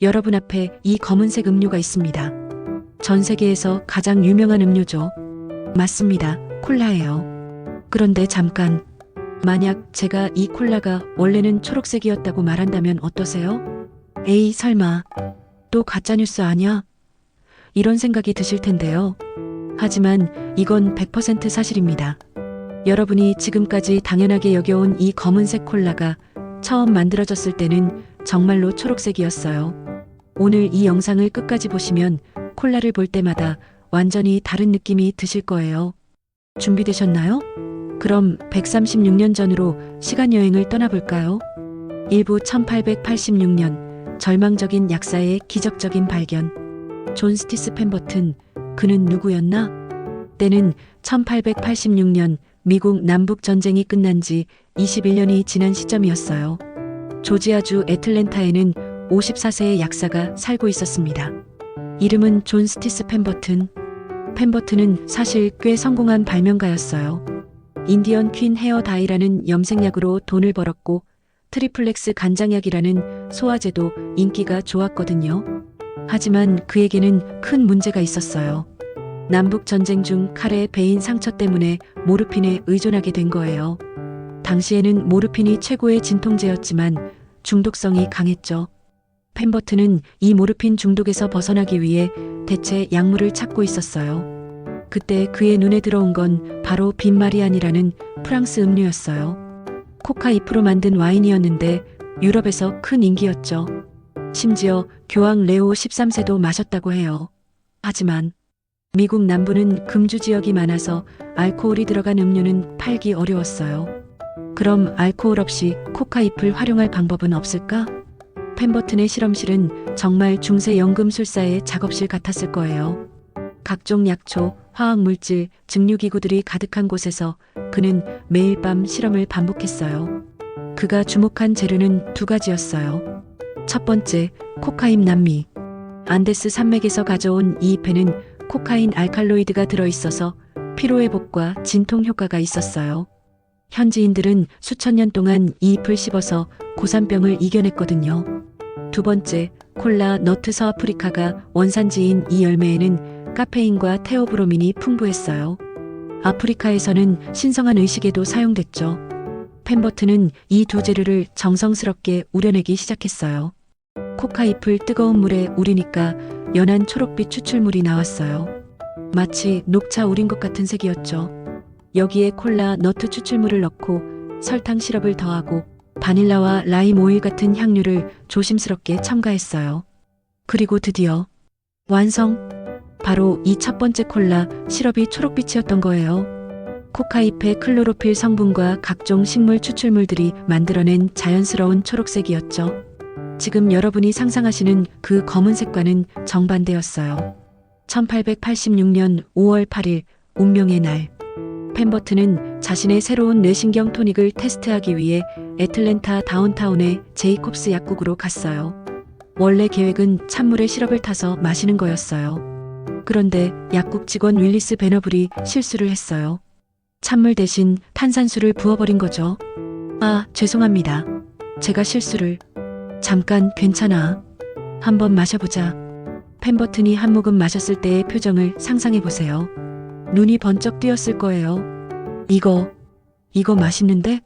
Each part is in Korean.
여러분 앞에 이 검은색 음료가 있습니다. 전 세계에서 가장 유명한 음료죠. 맞습니다. 콜라예요. 그런데 잠깐, 만약 제가 이 콜라가 원래는 초록색이었다고 말한다면 어떠세요? 에이, 설마 또 가짜뉴스 아냐? 이런 생각이 드실 텐데요. 하지만 이건 100% 사실입니다. 여러분이 지금까지 당연하게 여겨온 이 검은색 콜라가 처음 만들어졌을 때는 정말로 초록색이었어요. 오늘 이 영상을 끝까지 보시면 콜라를 볼 때마다 완전히 다른 느낌이 드실 거예요. 준비되셨나요? 그럼 136년 전으로 시간여행을 떠나볼까요? 일부 1886년 절망적인 약사의 기적적인 발견. 존 스티스 펜버튼, 그는 누구였나? 때는 1886년 미국 남북전쟁이 끝난 지 21년이 지난 시점이었어요. 조지아주 애틀랜타에는 54세의 약사가 살고 있었습니다. 이름은 존 스티스 펜버튼. 펜버튼은 사실 꽤 성공한 발명가였어요. 인디언 퀸 헤어 다이라는 염색약으로 돈을 벌었고 트리플렉스 간장약이라는 소화제도 인기가 좋았거든요. 하지만 그에게는 큰 문제가 있었어요. 남북전쟁 중 칼에 베인 상처 때문에 모르핀에 의존하게 된 거예요. 당시에는 모르핀이 최고의 진통제였지만 중독성이 강했죠. 펜버튼은 이 모르핀 중독에서 벗어나기 위해 대체 약물을 찾고 있었어요. 그때 그의 눈에 들어온 건 바로 빈마리안이라는 프랑스 음료였어요. 코카 잎으로 만든 와인이었는데 유럽에서 큰 인기였죠. 심지어 교황 레오 13세도 마셨다고 해요. 하지만 미국 남부는 금주 지역이 많아서 알코올이 들어간 음료는 팔기 어려웠어요. 그럼 알코올 없이 코카 잎을 활용할 방법은 없을까? 펜버튼의 실험실은 정말 중세 연금술사의 작업실 같았을 거예요. 각종 약초, 화학물질, 증류기구들이 가득한 곳에서 그는 매일 밤 실험을 반복했어요. 그가 주목한 재료는 두 가지였어요. 첫 번째, 코카잎 남미. 안데스 산맥에서 가져온 이 잎에는 코카인 알칼로이드가 들어있어서 피로회복과 진통 효과가 있었어요. 현지인들은 수천 년 동안 이 잎을 씹어서 고산병을 이겨냈거든요. 두 번째, 콜라 너트 서아프리카가 원산지인 이 열매에는 카페인과 테오브로민이 풍부했어요. 아프리카에서는 신성한 의식에도 사용됐죠. 펜버튼은 이 두 재료를 정성스럽게 우려내기 시작했어요. 코카 잎을 뜨거운 물에 우리니까 연한 초록빛 추출물이 나왔어요. 마치 녹차 우린 것 같은 색이었죠. 여기에 콜라 너트 추출물을 넣고 설탕 시럽을 더하고 바닐라와 라임 오일 같은 향료를 조심스럽게 첨가했어요. 그리고 드디어 완성! 바로 이 첫 번째 콜라 시럽이 초록빛이었던 거예요. 코카잎의 클로로필 성분과 각종 식물 추출물들이 만들어낸 자연스러운 초록색이었죠. 지금 여러분이 상상하시는 그 검은색과는 정반대였어요. 1886년 5월 8일, 운명의 날. 펜버튼은 자신의 새로운 뇌신경 토닉을 테스트하기 위해 애틀랜타 다운타운의 제이콥스 약국으로 갔어요. 원래 계획은 찬물에 시럽을 타서 마시는 거였어요. 그런데 약국 직원 윌리스 베너블이 실수를 했어요. 찬물 대신 탄산수를 부어버린 거죠. 아, 죄송합니다. 제가 실수를. 잠깐, 괜찮아. 한번 마셔보자. 펜버튼이 한 모금 마셨을 때의 표정을 상상해보세요. 눈이 번쩍 뜨였을 거예요. 이거 맛있는데?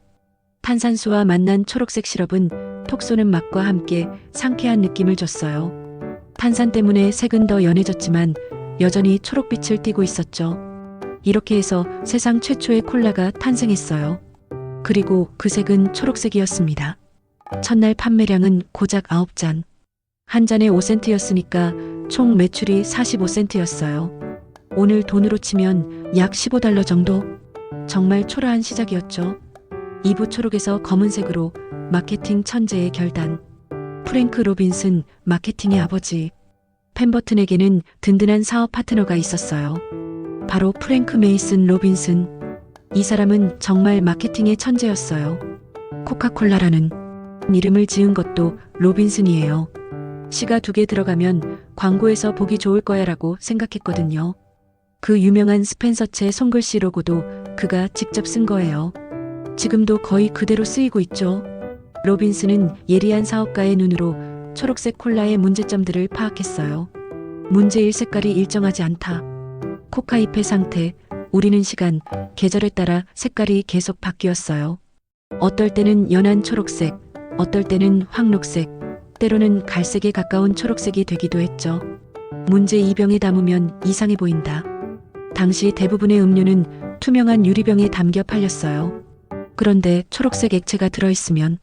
탄산수와 만난 초록색 시럽은 톡 쏘는 맛과 함께 상쾌한 느낌을 줬어요. 탄산 때문에 색은 더 연해졌지만 여전히 초록빛을 띠고 있었죠. 이렇게 해서 세상 최초의 콜라가 탄생했어요. 그리고 그 색은 초록색이었습니다. 첫날 판매량은 고작 9잔. 한 잔에 5센트였으니까 총 매출이 45센트였어요. 오늘 돈으로 치면 약 15달러 정도? 정말 초라한 시작이었죠. 이부 초록에서 검은색으로 마케팅 천재의 결단. 프랭크 로빈슨, 마케팅의 아버지. 펜버튼에게는 든든한 사업 파트너가 있었어요. 바로 프랭크 메이슨 로빈슨. 이 사람은 정말 마케팅의 천재였어요. 코카콜라라는 이름을 지은 것도 로빈슨이에요. 시가 2개 들어가면 광고에서 보기 좋을 거야 라고 생각했거든요. 그 유명한 스펜서체 손글씨 로고도 그가 직접 쓴 거예요. 지금도 거의 그대로 쓰이고 있죠. 로빈슨은 예리한 사업가의 눈으로 초록색 콜라의 문제점들을 파악했어요. 문제 1, 색깔이 일정하지 않다. 코카 잎의 상태, 우리는 시간, 계절에 따라 색깔이 계속 바뀌었어요. 어떨 때는 연한 초록색, 어떨 때는 황록색, 때로는 갈색에 가까운 초록색이 되기도 했죠. 문제 2병에 담으면 이상해 보인다. 당시 대부분의 음료는 투명한 유리병에 담겨 팔렸어요. 그런데 초록색 액체가 들어있으면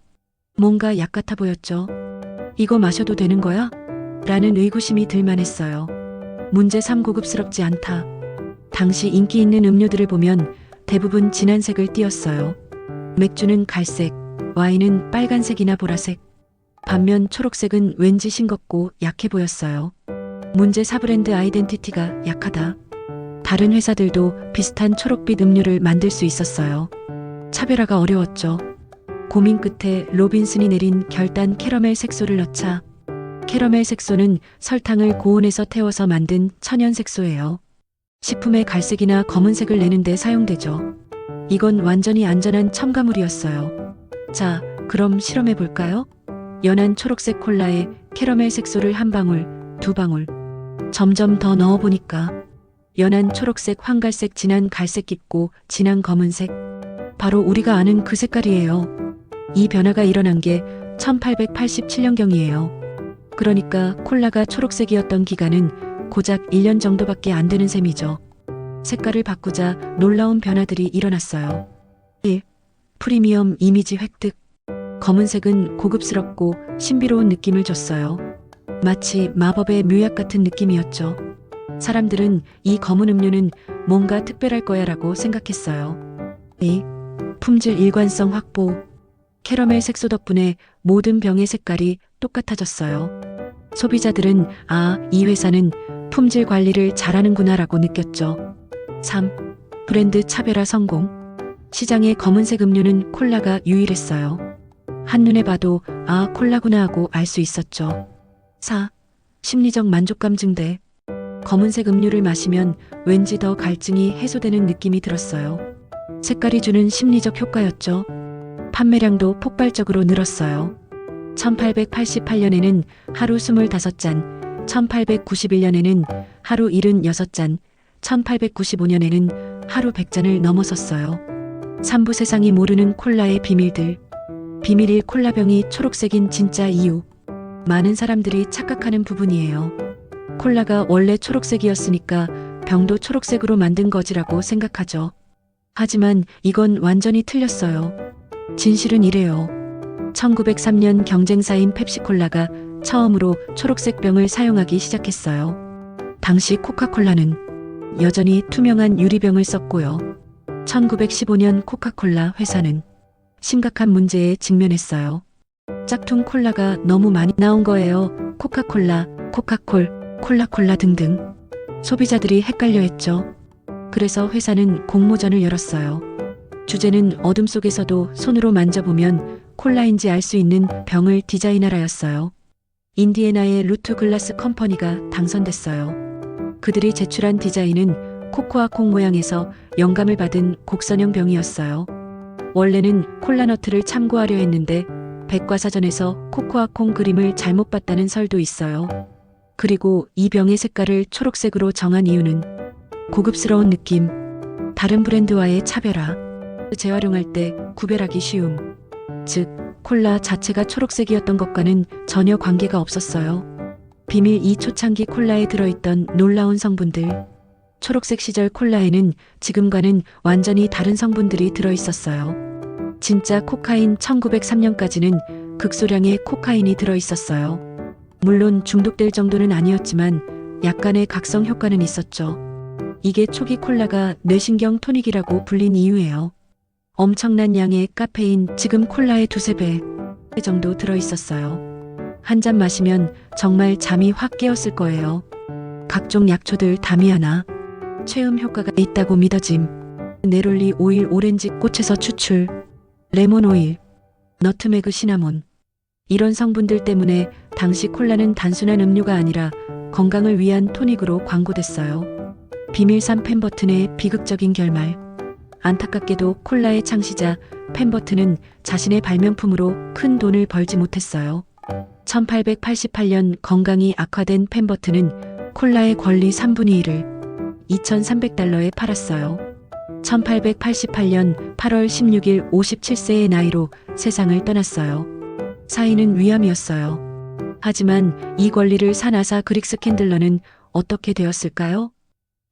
뭔가 약 같아 보였죠. 이거 마셔도 되는 거야? 라는 의구심이 들만했어요. 문제 3, 고급스럽지 않다. 당시 인기 있는 음료들을 보면 대부분 진한 색을 띠었어요. 맥주는 갈색, 와인은 빨간색이나 보라색. 반면 초록색은 왠지 싱겁고 약해 보였어요. 문제 4, 브랜드 아이덴티티가 약하다. 다른 회사들도 비슷한 초록빛 음료를 만들 수 있었어요. 차별화가 어려웠죠. 고민 끝에 로빈슨이 내린 결단 캐러멜 색소를 넣자. 캐러멜 색소는 설탕을 고온에서 태워서 만든 천연 색소예요. 식품에 갈색이나 검은색을 내는 데 사용되죠. 이건 완전히 안전한 첨가물이었어요. 자, 그럼 실험해 볼까요? 연한 초록색 콜라에 캐러멜 색소를 한 방울, 두 방울. 점점 더 넣어보니까 연한 초록색, 황갈색, 진한 갈색 깊고 진한 검은색. 바로 우리가 아는 그 색깔이에요. 이 변화가 일어난 게 1887년경이에요. 그러니까 콜라가 초록색이었던 기간은 고작 1년 정도밖에 안 되는 셈이죠. 색깔을 바꾸자 놀라운 변화들이 일어났어요. 1. 프리미엄 이미지 획득. 검은색은 고급스럽고 신비로운 느낌을 줬어요. 마치 마법의 묘약 같은 느낌이었죠. 사람들은 이 검은 음료는 뭔가 특별할 거야 라고 생각했어요. 2. 품질 일관성 확보. 캐러멜 색소 덕분에 모든 병의 색깔이 똑같아졌어요. 소비자들은 이 회사는 품질 관리를 잘하는구나 라고 느꼈죠. 3. 브랜드 차별화 성공. 시장의 검은색 음료는 콜라가 유일했어요. 한눈에 봐도 콜라구나 하고 알 수 있었죠. 4. 심리적 만족감 증대. 검은색 음료를 마시면 왠지 더 갈증이 해소되는 느낌이 들었어요. 색깔이 주는 심리적 효과였죠. 판매량도 폭발적으로 늘었어요. 1888년에는 하루 25잔, 1891년에는 하루 76잔, 1895년에는 하루 100잔을 넘어섰어요. 3부 세상이 모르는 콜라의 비밀들. 비밀 1, 콜라병이 초록색인 진짜 이유. 많은 사람들이 착각하는 부분이에요. 콜라가 원래 초록색이었으니까 병도 초록색으로 만든 거지라고 생각하죠. 하지만 이건 완전히 틀렸어요. 진실은 이래요. 1903년 경쟁사인 펩시콜라가 처음으로 초록색 병을 사용하기 시작했어요. 당시 코카콜라는 여전히 투명한 유리병을 썼고요. 1915년 코카콜라 회사는 심각한 문제에 직면했어요. 짝퉁 콜라가 너무 많이 나온 거예요. 코카콜라, 코카콜, 콜라콜라 등등. 소비자들이 헷갈려했죠. 그래서 회사는 공모전을 열었어요. 주제는 어둠 속에서도 손으로 만져보면 콜라인지 알 수 있는 병을 디자인하라였어요. 인디애나의 루트 글라스 컴퍼니가 당선됐어요. 그들이 제출한 디자인은 코코아 콩 모양에서 영감을 받은 곡선형 병이었어요. 원래는 콜라너트를 참고하려 했는데 백과사전에서 코코아 콩 그림을 잘못 봤다는 설도 있어요. 그리고 이 병의 색깔을 초록색으로 정한 이유는 고급스러운 느낌, 다른 브랜드와의 차별화, 재활용할 때 구별하기 쉬움. 즉, 콜라 자체가 초록색이었던 것과는 전혀 관계가 없었어요. 비밀 2, 초창기 콜라에 들어있던 놀라운 성분들. 초록색 시절 콜라에는 지금과는 완전히 다른 성분들이 들어있었어요. 진짜 코카인 1903년까지는 극소량의 코카인이 들어있었어요. 물론 중독될 정도는 아니었지만 약간의 각성 효과는 있었죠. 이게 초기 콜라가 뇌신경 토닉이라고 불린 이유예요. 엄청난 양의 카페인, 지금 콜라의 2~3배 정도 들어있었어요. 한 잔 마시면 정말 잠이 확 깨었을 거예요. 각종 약초들 다미아나, 최음 효과가 있다고 믿어짐. 네롤리 오일, 오렌지 꽃에서 추출, 레몬 오일, 너트메그, 시나몬. 이런 성분들 때문에 당시 콜라는 단순한 음료가 아니라 건강을 위한 토닉으로 광고됐어요. 비밀 3, 펜버튼의 비극적인 결말. 안타깝게도 콜라의 창시자 펜버튼은 자신의 발명품으로 큰 돈을 벌지 못했어요. 1888년 건강이 악화된 펜버튼은 콜라의 권리 3분의 1을 2,300달러에 팔았어요. 1888년 8월 16일 57세의 나이로 세상을 떠났어요. 사인은 위암이었어요. 하지만 이 권리를 산 아사 그릭스 캔들러는 어떻게 되었을까요?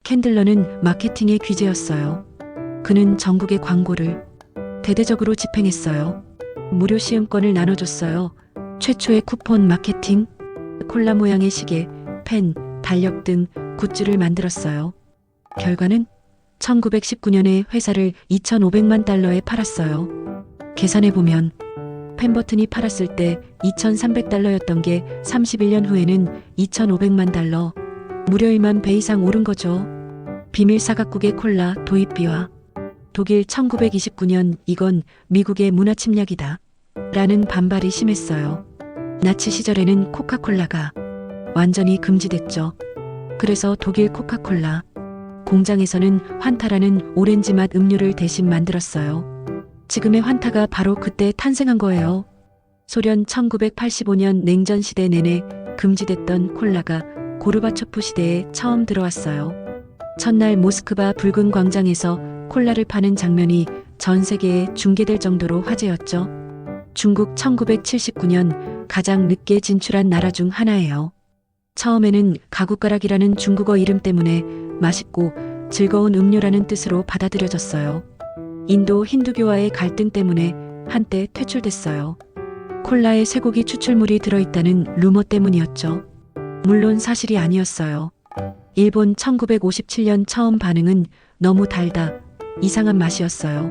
캔들러는 마케팅의 귀재였어요. 그는 전국의 광고를 대대적으로 집행했어요. 무료 시음권을 나눠줬어요. 최초의 쿠폰 마케팅, 콜라 모양의 시계, 펜, 달력 등 굿즈를 만들었어요. 결과는 1919년에 회사를 2,500만 달러에 팔았어요. 계산해보면 펜버튼이 팔았을 때 2,300달러였던 게 31년 후에는 2,500만 달러, 무려 1만 배 이상 오른 거죠. 비밀 사각국의 콜라 도입비와 독일 1929년 이건 미국의 문화 침략이다 라는 반발이 심했어요. 나치 시절에는 코카콜라가 완전히 금지됐죠. 그래서 독일 코카콜라 공장에서는 환타라는 오렌지 맛 음료를 대신 만들었어요. 지금의 환타가 바로 그때 탄생한 거예요. 소련 1985년 냉전 시대 내내 금지됐던 콜라가 고르바초프 시대에 처음 들어왔어요. 첫날 모스크바 붉은 광장에서 콜라를 파는 장면이 전 세계에 중계될 정도로 화제였죠. 중국 1979년 가장 늦게 진출한 나라 중 하나예요. 처음에는 가구가락이라는 중국어 이름 때문에 맛있고 즐거운 음료라는 뜻으로 받아들여졌어요. 인도 힌두교와의 갈등 때문에 한때 퇴출됐어요. 콜라에 쇠고기 추출물이 들어있다는 루머 때문이었죠. 물론 사실이 아니었어요. 일본 1957년 처음 반응은 너무 달다, 이상한 맛이었어요.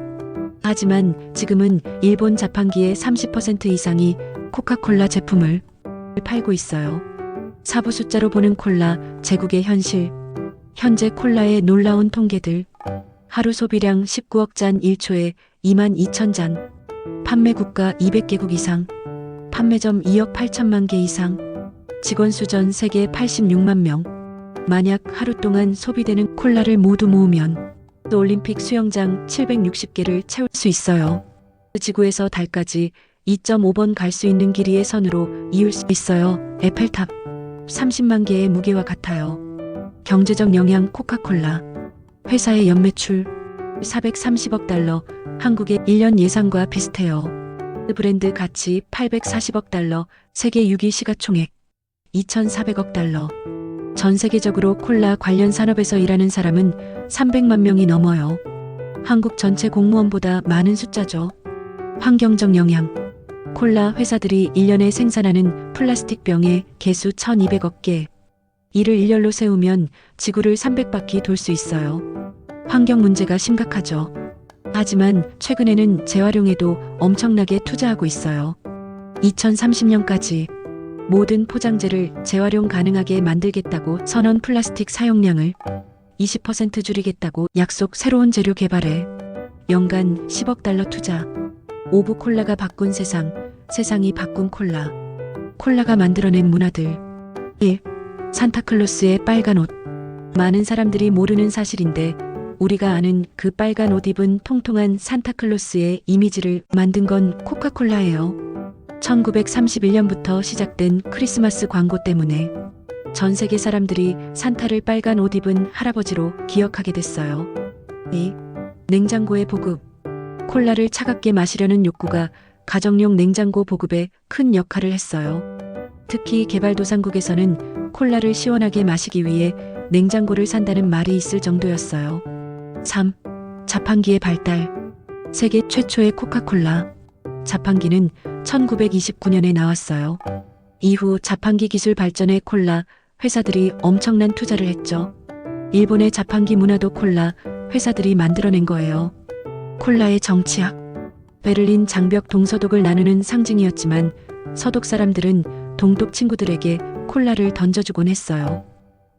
하지만 지금은 일본 자판기의 30% 이상이 코카콜라 제품을 팔고 있어요. 사부 숫자로 보는 콜라 제국의 현실. 현재 콜라의 놀라운 통계들. 하루 소비량 19억 잔 1초에 22,000잔. 판매 국가 200개국 이상. 판매점 2억 8천만 개 이상. 직원 수 전 세계 86만 명. 만약 하루 동안 소비되는 콜라를 모두 모으면 올림픽 수영장 760개를 채울 수 있어요. 지구에서 달까지 2.5번 갈 수 있는 길이의 선으로 이을 수 있어요. 에펠탑 30만 개의 무게와 같아요. 경제적 영향 코카콜라. 회사의 연매출 430억 달러, 한국의 1년 예상과 비슷해요. 브랜드 가치 840억 달러, 세계 6위 시가총액 2,400억 달러. 전 세계적으로 콜라 관련 산업에서 일하는 사람은 300만 명이 넘어요. 한국 전체 공무원보다 많은 숫자죠. 환경적 영향. 콜라 회사들이 1년에 생산하는 플라스틱 병의 개수 1,200억 개. 이를 일렬로 세우면 지구를 300바퀴 돌 수 있어요. 환경 문제가 심각하죠. 하지만 최근에는 재활용에도 엄청나게 투자하고 있어요. 2030년까지 모든 포장재를 재활용 가능하게 만들겠다고 선언, 플라스틱 사용량을 20% 줄이겠다고 약속, 새로운 재료 개발에 연간 10억 달러 투자. 오브 콜라가 바꾼 세상, 세상이 바꾼 콜라. 콜라가 만들어낸 문화들. 1. 산타클로스의 빨간 옷. 많은 사람들이 모르는 사실인데 우리가 아는 그 빨간 옷 입은 통통한 산타클로스의 이미지를 만든 건 코카콜라예요. 1931년부터 시작된 크리스마스 광고 때문에 전 세계 사람들이 산타를 빨간 옷 입은 할아버지로 기억하게 됐어요. 2. 냉장고의 보급. 콜라를 차갑게 마시려는 욕구가 가정용 냉장고 보급에 큰 역할을 했어요. 특히 개발도상국에서는 콜라를 시원하게 마시기 위해 냉장고를 산다는 말이 있을 정도였어요. 3. 자판기의 발달. 세계 최초의 코카콜라. 자판기는 1929년에 나왔어요. 이후 자판기 기술 발전에 콜라 회사들이 엄청난 투자를 했죠. 일본의 자판기 문화도 콜라 회사들이 만들어낸 거예요. 콜라의 정치학. 베를린 장벽 동서독을 나누는 상징이었지만 서독 사람들은 동독 친구들에게 콜라를 던져주곤 했어요.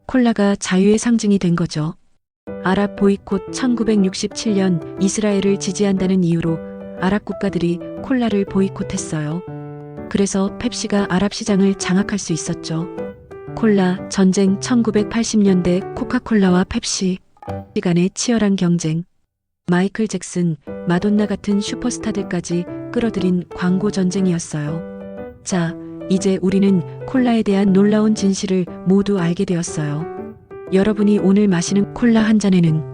콜라가 자유의 상징이 된 거죠. 아랍 보이콧. 1967년 이스라엘을 지지한다는 이유로 아랍 국가들이 콜라를 보이콧했어요. 그래서 펩시가 아랍 시장을 장악할 수 있었죠. 콜라 전쟁. 1980년대 코카콜라와 펩시 간의 치열한 경쟁. 마이클 잭슨, 마돈나 같은 슈퍼스타들까지 끌어들인 광고 전쟁이었어요. 자, 이제 우리는 콜라에 대한 놀라운 진실을 모두 알게 되었어요. 여러분이 오늘 마시는 콜라 한 잔에는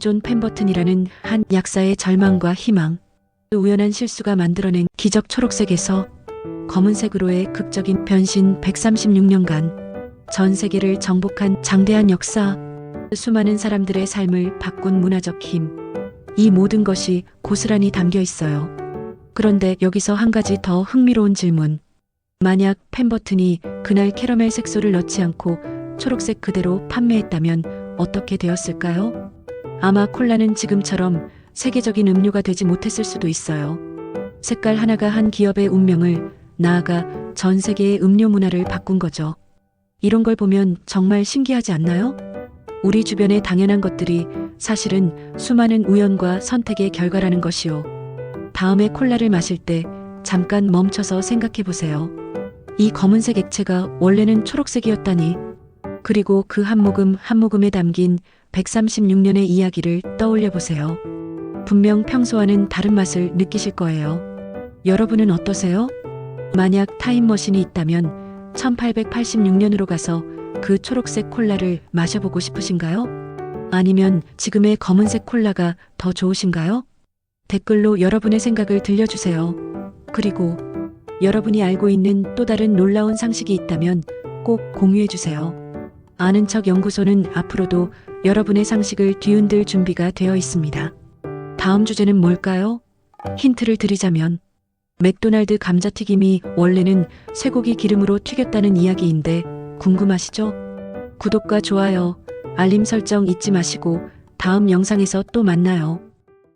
존 펜버튼이라는 한 약사의 절망과 희망, 그 우연한 실수가 만들어낸 기적 초록색에서 검은색으로의 극적인 변신 136년간 전 세계를 정복한 장대한 역사, 수많은 사람들의 삶을 바꾼 문화적 힘, 이 모든 것이 고스란히 담겨 있어요. 그런데 여기서 한 가지 더 흥미로운 질문. 만약 펜버튼이 그날 캐러멜 색소를 넣지 않고 초록색 그대로 판매했다면 어떻게 되었을까요? 아마 콜라는 지금처럼 세계적인 음료가 되지 못했을 수도 있어요. 색깔 하나가 한 기업의 운명을, 나아가 전 세계의 음료 문화를 바꾼 거죠. 이런 걸 보면 정말 신기하지 않나요? 우리 주변의 당연한 것들이 사실은 수많은 우연과 선택의 결과라는 것이요. 다음에 콜라를 마실 때 잠깐 멈춰서 생각해 보세요. 이 검은색 액체가 원래는 초록색이었다니. 그리고 그 한 모금 한 모금에 담긴 136년의 이야기를 떠올려 보세요. 분명 평소와는 다른 맛을 느끼실 거예요. 여러분은 어떠세요? 만약 타임머신이 있다면 1886년으로 가서 그 초록색 콜라를 마셔보고 싶으신가요? 아니면 지금의 검은색 콜라가 더 좋으신가요? 댓글로 여러분의 생각을 들려주세요. 그리고 여러분이 알고 있는 또 다른 놀라운 상식이 있다면 꼭 공유해주세요. 아는 척 연구소는 앞으로도 여러분의 상식을 뒤흔들 준비가 되어 있습니다. 다음 주제는 뭘까요? 힌트를 드리자면 맥도날드 감자튀김이 원래는 쇠고기 기름으로 튀겼다는 이야기인데 궁금하시죠? 구독과 좋아요, 알림 설정 잊지 마시고 다음 영상에서 또 만나요.